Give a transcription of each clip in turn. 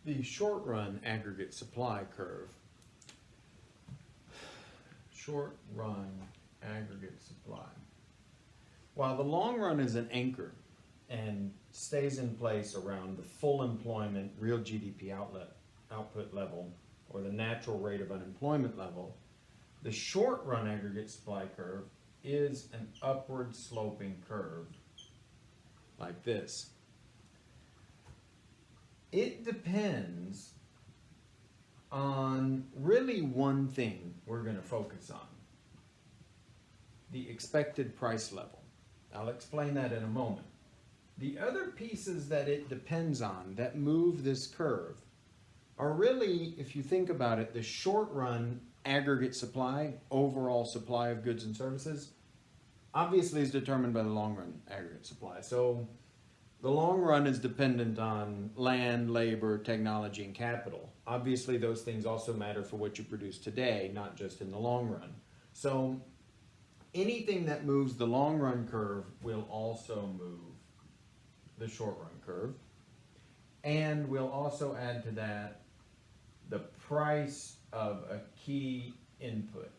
The short run aggregate supply curve. Short run aggregate supply. While the long run is an anchor and stays in place around the full employment real GDP output level or the natural rate of unemployment level, the short run aggregate supply curve is an upward sloping curve like this. It depends on really one thing we're going to focus on: the expected price level. I'll explain that in a moment. The other pieces that it depends on that move this curve are really, if you think about it, the short run aggregate supply, overall supply of goods and services, obviously is determined by the long run aggregate supply. So the long run is dependent on land, labor, technology, and capital. Obviously, those things also matter for what you produce today, not just in the long run. So anything that moves the long run curve will also move the short run curve. And we'll also add to that the price of a key input.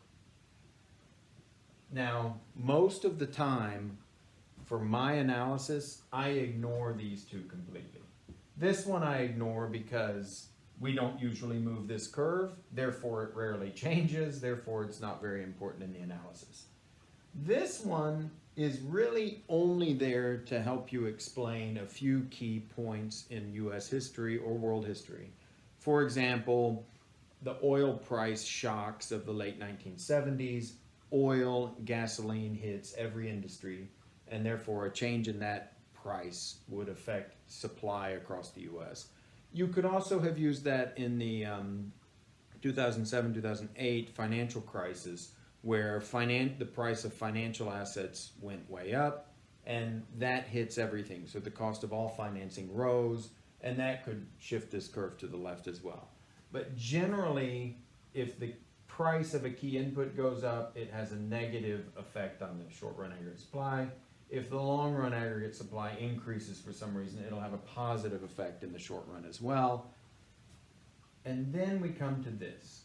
Now, most of the time, for my analysis, I ignore these two completely. This one I ignore because we don't usually move this curve, therefore it rarely changes, therefore it's not very important in the analysis. This one is really only there to help you explain a few key points in US history or world history. For example, the oil price shocks of the late 1970s. Oil, gasoline hits every industry, and therefore a change in that price would affect supply across the US. You could also have used that in the 2007-2008 financial crisis, where the price of financial assets went way up, and that hits everything. So the cost of all financing rose, and that could shift this curve to the left as well. But generally, if the price of a key input goes up, it has a negative effect on the short run aggregate supply. If the long run aggregate supply increases for some reason, it'll have a positive effect in the short run as well. And then we come to this.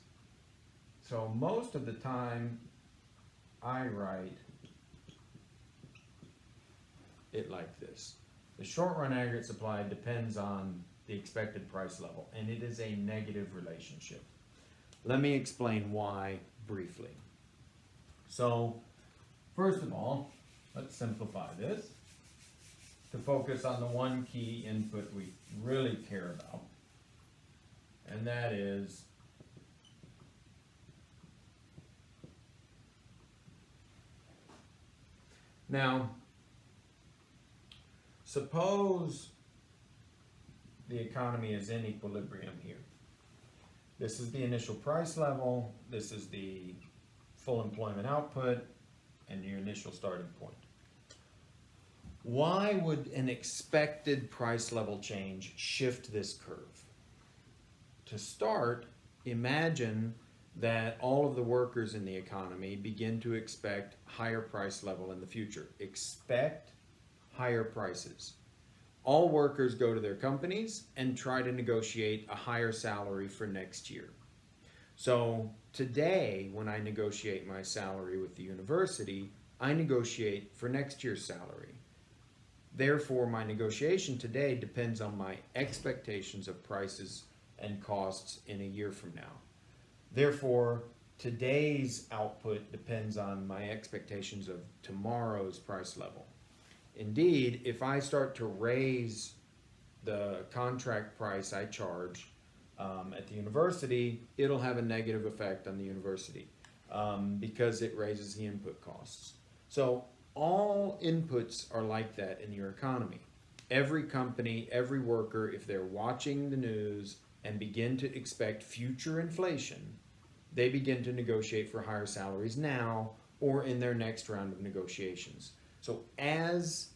So most of the time, I write it like this. The short run aggregate supply depends on the expected price level, and it is a negative relationship. Let me explain why briefly. So, first of all, let's simplify this to focus on the one key input we really care about, and that is now, suppose the economy is in equilibrium here. This is the initial price level, this is the full employment output, and your initial starting point. Why would an expected price level change shift this curve? To start, imagine that all of the workers in the economy begin to expect higher price level in the future. Expect higher prices. All workers go to their companies and try to negotiate a higher salary for next year. So today, when I negotiate my salary with the university, I negotiate for next year's salary. Therefore, my negotiation today depends on my expectations of prices and costs in a year from now. Therefore, today's output depends on my expectations of tomorrow's price level. Indeed, if I start to raise the contract price I charge at the university, it'll have a negative effect on the university because it raises the input costs. So all inputs are like that in your economy. Every company, every worker, if they're watching the news and begin to expect future inflation, they begin to negotiate for higher salaries now or in their next round of negotiations. So as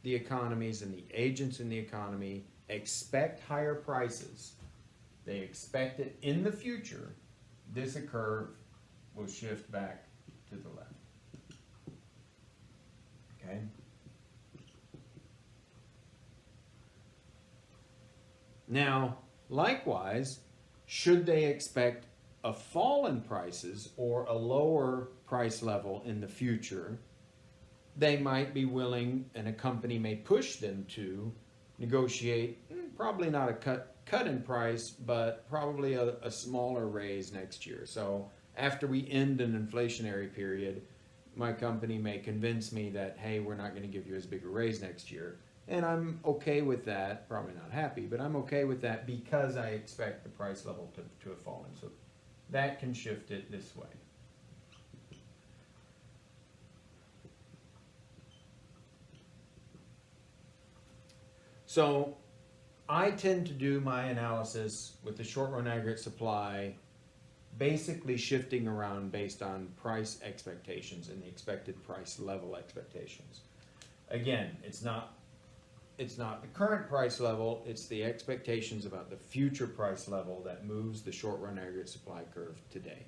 the economies and the agents in the economy expect higher prices, they expect it in the future, this curve will shift back to the left. Okay? Now, Likewise, should they expect a fall in prices or a lower price level in the future, they might be willing, and a company may push them to negotiate, probably not a cut in price, but probably a smaller raise next year. So after we end an inflationary period, my company may convince me that, hey, we're not going to give you as big a raise next year. And I'm okay with that, probably not happy, but I'm okay with that because I expect the price level to have fallen. So that can shift it this way. So I tend to do my analysis with the short run aggregate supply basically shifting around based on price expectations and the expected price level expectations. Again, it's not the current price level, it's the expectations about the future price level that moves the short run aggregate supply curve today.